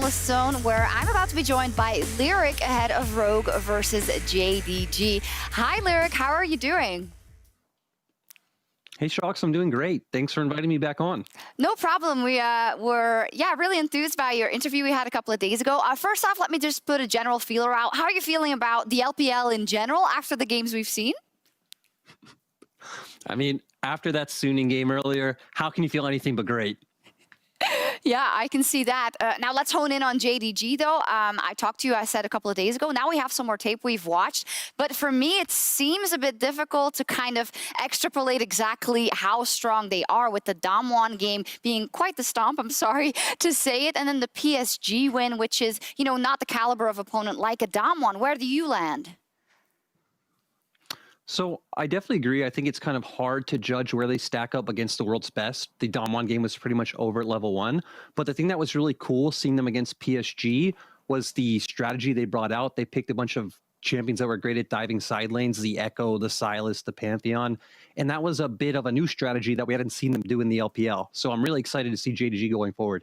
analyst zone, where I'm about to be joined by Lyric ahead of Rogue versus JDG. Hi, Lyric. How are you doing? Hey, Shocks, I'm doing great. Thanks for inviting me back on. No problem. We were, really enthused by your interview we had a couple of days ago. First off, let me just put a general feeler out. How are you feeling about the LPL in general after the games we've seen? I mean, after that Suning game earlier, how can you feel anything but great? Yeah, I can see that. Now let's hone in on JDG though. I talked to you, I said a couple of days ago. Now we have some more tape we've watched. But for me, it seems a bit difficult to kind of extrapolate exactly how strong they are, with the Damwon game being quite the stomp, I'm sorry to say it. And then the PSG win, which is, not the caliber of opponent like a Damwon. Where do you land? So I definitely agree. I think it's kind of hard to judge where they stack up against the world's best. The Damwon game was pretty much over at level 1. But the thing that was really cool seeing them against PSG was the strategy they brought out. They picked a bunch of champions that were great at diving side lanes, the Echo, the Sylas, the Pantheon. And that was a bit of a new strategy that we hadn't seen them do in the LPL. So I'm really excited to see JDG going forward.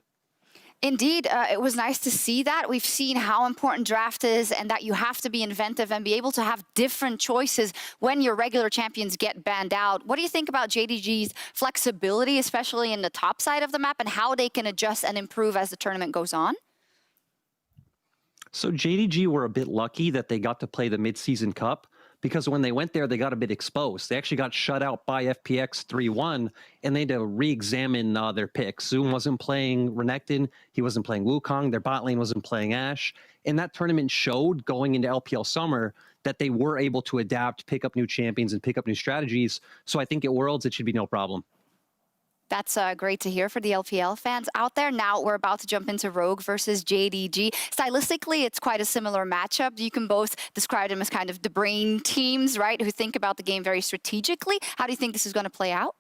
Indeed, it was nice to see that. We've seen how important draft is and that you have to be inventive and be able to have different choices when your regular champions get banned out. What do you think about JDG's flexibility, especially in the top side of the map, and how they can adjust and improve as the tournament goes on? So JDG were a bit lucky that they got to play the mid-season cup, because when they went there, they got a bit exposed. They actually got shut out by FPX 3-1, and they had to re-examine their picks. Zoom wasn't playing Renekton. He wasn't playing Wukong. Their bot lane wasn't playing Ashe. And that tournament showed, going into LPL Summer, that they were able to adapt, pick up new champions, and pick up new strategies. So I think at Worlds, it should be no problem. That's great to hear for the LPL fans out there. Now we're about to jump into Rogue versus JDG. Stylistically, it's quite a similar matchup. You can both describe them as kind of the brain teams, right, who think about the game very strategically. How do you think this is going to play out?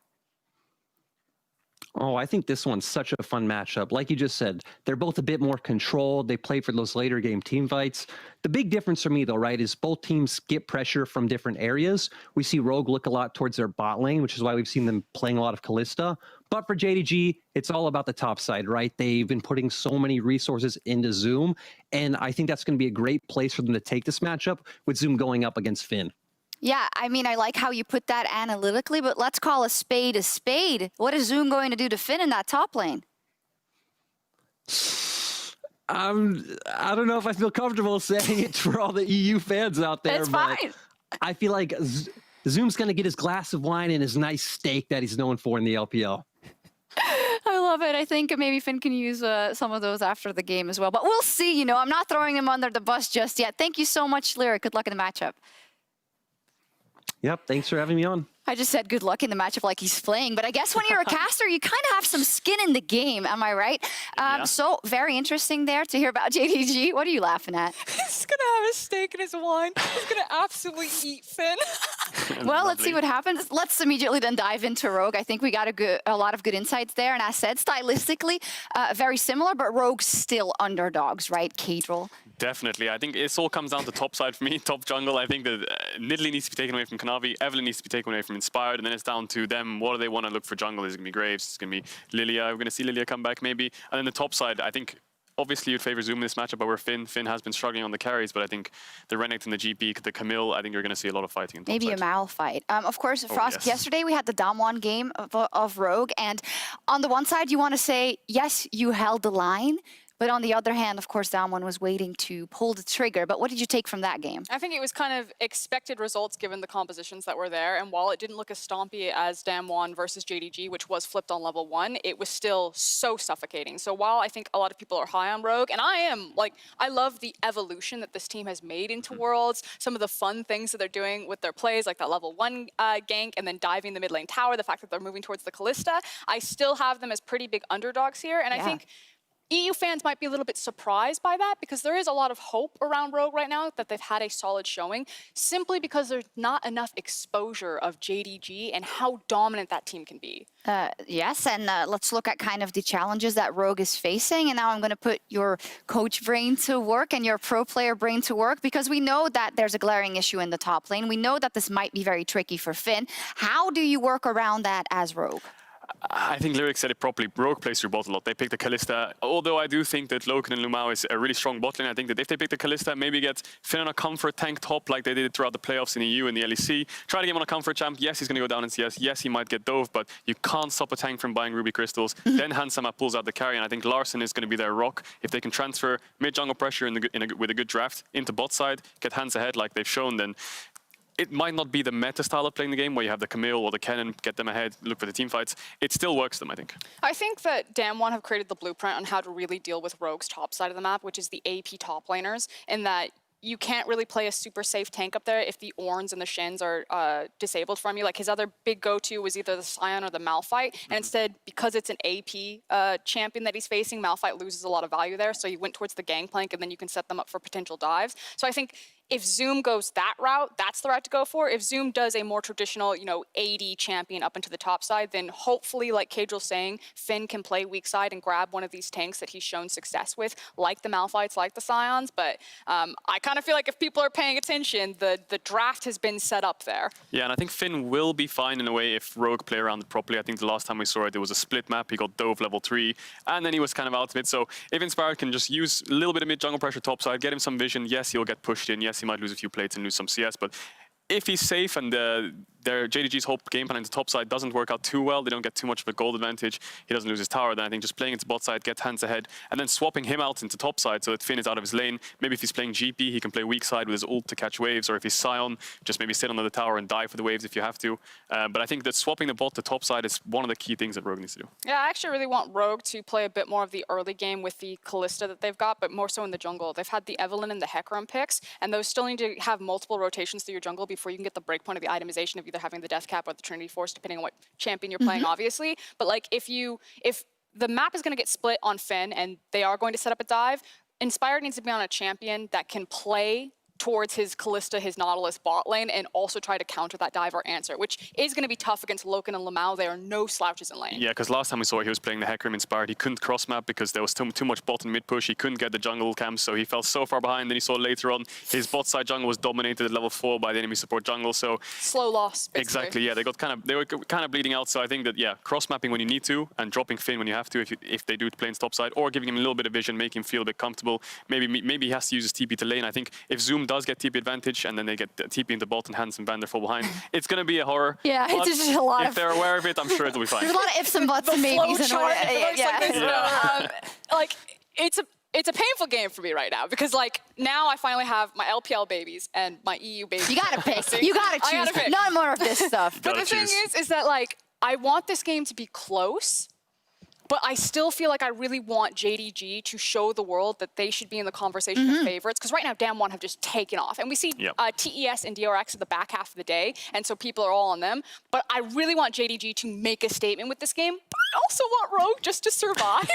Oh, I think this one's such a fun matchup. Like you just said, they're both a bit more controlled. They play for those later game team fights. The big difference for me, though, right, is both teams get pressure from different areas. We see Rogue look a lot towards their bot lane, which is why we've seen them playing a lot of Kalista. But for JDG, it's all about the top side, right? They've been putting so many resources into Zoom, and I think that's going to be a great place for them to take this matchup, with Zoom going up against Finn. Yeah, I mean, I like how you put that analytically, but let's call a spade a spade. What is Zoom going to do to Finn in that top lane? I don't know if I feel comfortable saying it for all the EU fans out there. It's fine. I feel like Zoom's going to get his glass of wine and his nice steak that he's known for in the LPL. I love it. I think maybe Finn can use some of those after the game as well. But we'll see. I'm not throwing him under the bus just yet. Thank you so much, Lyric. Good luck in the matchup. Yep, thanks for having me on. I just said good luck in the matchup like he's playing, but I guess when you're a caster, you kind of have some skin in the game, am I right? Yeah. So very interesting there to hear about JDG. What are you laughing at? He's gonna have a steak in his wine. He's gonna absolutely eat Finn. Well, let's see what happens. Let's immediately then dive into Rogue. I think we got a lot of good insights there. And as said, stylistically, very similar, but Rogue's still underdogs, right, Cadril? Definitely. I think it all comes down to top side for me, top jungle. I think that Nidalee needs to be taken away from Kanavi, Evelyn needs to be taken away from Inspired, and then it's down to them. What do they want to look for jungle? Is it going to be Graves? It's going to be Lilia. We're going to see Lilia come back maybe. And then the top side, I think, obviously you'd favor Zoom in this matchup over Finn. Finn has been struggling on the carries, but I think the Renekton, the GP, the Camille, I think you're going to see a lot of fighting in top Maybe side. a Mal fight. Of course, Frost, yes. Yesterday we had the Damwon game of Rogue, and on the one side you want to say, yes, you held the line, but on the other hand, of course, Damwon was waiting to pull the trigger. But what did you take from that game? I think it was kind of expected results given the compositions that were there. And while it didn't look as stompy as Damwon versus JDG, which was flipped on level 1, it was still so suffocating. So while I think a lot of people are high on Rogue, and I am, I love the evolution that this team has made into Worlds, some of the fun things that they're doing with their plays, like that level 1 gank and then diving the mid lane tower, the fact that they're moving towards the Kalista, I still have them as pretty big underdogs here. And I think EU fans might be a little bit surprised by that, because there is a lot of hope around Rogue right now that they've had a solid showing, simply because there's not enough exposure of JDG and how dominant that team can be. Yes, and let's look at kind of the challenges that Rogue is facing. And now I'm going to put your coach brain to work and your pro player brain to work, because we know that there's a glaring issue in the top lane. We know that this might be very tricky for Finn. How do you work around that as Rogue? I think Lyric said it properly. Rogue plays through bot a lot. They pick the Kalista. Although I do think that Loken and Lumao is a really strong bot lane. I think that if they pick the Kalista, maybe get Finn on a comfort tank top like they did throughout the playoffs in EU and the LEC. Try to get him on a comfort champ. Yes, he's going to go down in CS. Yes, he might get dove, but you can't stop a tank from buying Ruby Crystals. Then Hansama pulls out the carry, and I think Larson is going to be their rock. If they can transfer mid-jungle pressure with a good draft into bot side, get hands ahead like they've shown, then it might not be the meta style of playing the game where you have the Camille or the Cannon, get them ahead, look for the team fights. It still works them, I think. I think that Damwon have created the blueprint on how to really deal with Rogue's top side of the map, which is the AP top laners, in that you can't really play a super safe tank up there if the Orns and the Shins are disabled from you. Like his other big go-to was either the Scion or the Malphite, and instead, because it's an AP champion that he's facing, Malphite loses a lot of value there, so he went towards the Gangplank, and then you can set them up for potential dives. So I think if Zoom goes that route, that's the route to go for. If Zoom does a more traditional, AD champion up into the top side, then hopefully, like Caedrel's saying, Finn can play weak side and grab one of these tanks that he's shown success with, like the Malphites, like the Scions. But I kind of feel like if people are paying attention, the draft has been set up there. Yeah, and I think Finn will be fine in a way if Rogue play around it properly. I think the last time we saw it, there was a split map. He got Dove level 3, and then he was kind of out of it. So if Inspired can just use a little bit of mid-jungle pressure topside, get him some vision, yes, he'll get pushed in. Yes, he might lose a few plates and lose some CS, but if he's safe and their JDG's whole game plan into top side doesn't work out too well, they don't get too much of a gold advantage, he doesn't lose his tower, then I think just playing into bot side, get hands ahead, and then swapping him out into top side so that Finn is out of his lane. Maybe if he's playing GP, he can play weak side with his ult to catch waves, or if he's Scion, just maybe sit under the tower and die for the waves if you have to. But I think that swapping the bot to top side is one of the key things that Rogue needs to do. Yeah, I actually really want Rogue to play a bit more of the early game with the Kalista that they've got, but more so in the jungle. They've had the Evelynn and the Hecarim picks, and those still need to have multiple rotations through your jungle before you can get the breakpoint of the itemization of either having the Death Cap or the Trinity Force, depending on what champion you're playing, obviously. But like, if the map is going to get split on Finn and they are going to set up a dive, Inspired needs to be on a champion that can play towards his Kalista, his Nautilus bot lane, and also try to counter that dive or answer, which is going to be tough against Loken and Lumao. They are no slouches in lane. Yeah, because last time we saw it, he was playing the Hecarim Inspired. He couldn't cross map because there was too much bot and mid push. He couldn't get the jungle camp, so he fell so far behind. Then he saw later on his bot side jungle was dominated at level 4 by the enemy support jungle. So slow loss, basically. Exactly. Yeah, they were kind of bleeding out. So I think that cross mapping when you need to and dropping Finn when you have to, if they do play in top side, or giving him a little bit of vision, make him feel a bit comfortable. Maybe he has to use his TP to lane. I think if Zoom does get TP advantage, and then they get TP into bot and Hans and Vander fall behind, it's going to be a horror. Yeah, it's just a lot if they're aware of it, I'm sure it'll be fine. There's a lot of ifs and buts and maybes and all like it's a painful game for me right now, because like now I finally have my LPL babies and my EU babies. You gotta pick. You gotta choose. Pick. None more of this stuff. But the thing is that like I want this game to be close, but I still feel like I really want JDG to show the world that they should be in the conversation of favorites, because right now Damwon have just taken off. And we see TES and DRX at the back half of the day, and so people are all on them. But I really want JDG to make a statement with this game, but I also want Rogue just to survive.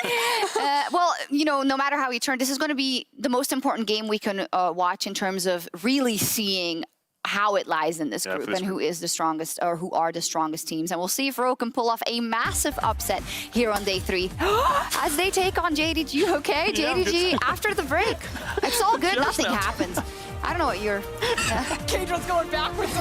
Well, no matter how we turn, this is going to be the most important game we can watch in terms of really seeing how it lies in this group and who is the strongest, or who are the strongest teams. And we'll see if Rogue can pull off a massive upset here on day 3 as they take on JDG. Okay, JDG after the break. It's all good. Nothing happens. I don't know what you're... Caedrel's going backwards.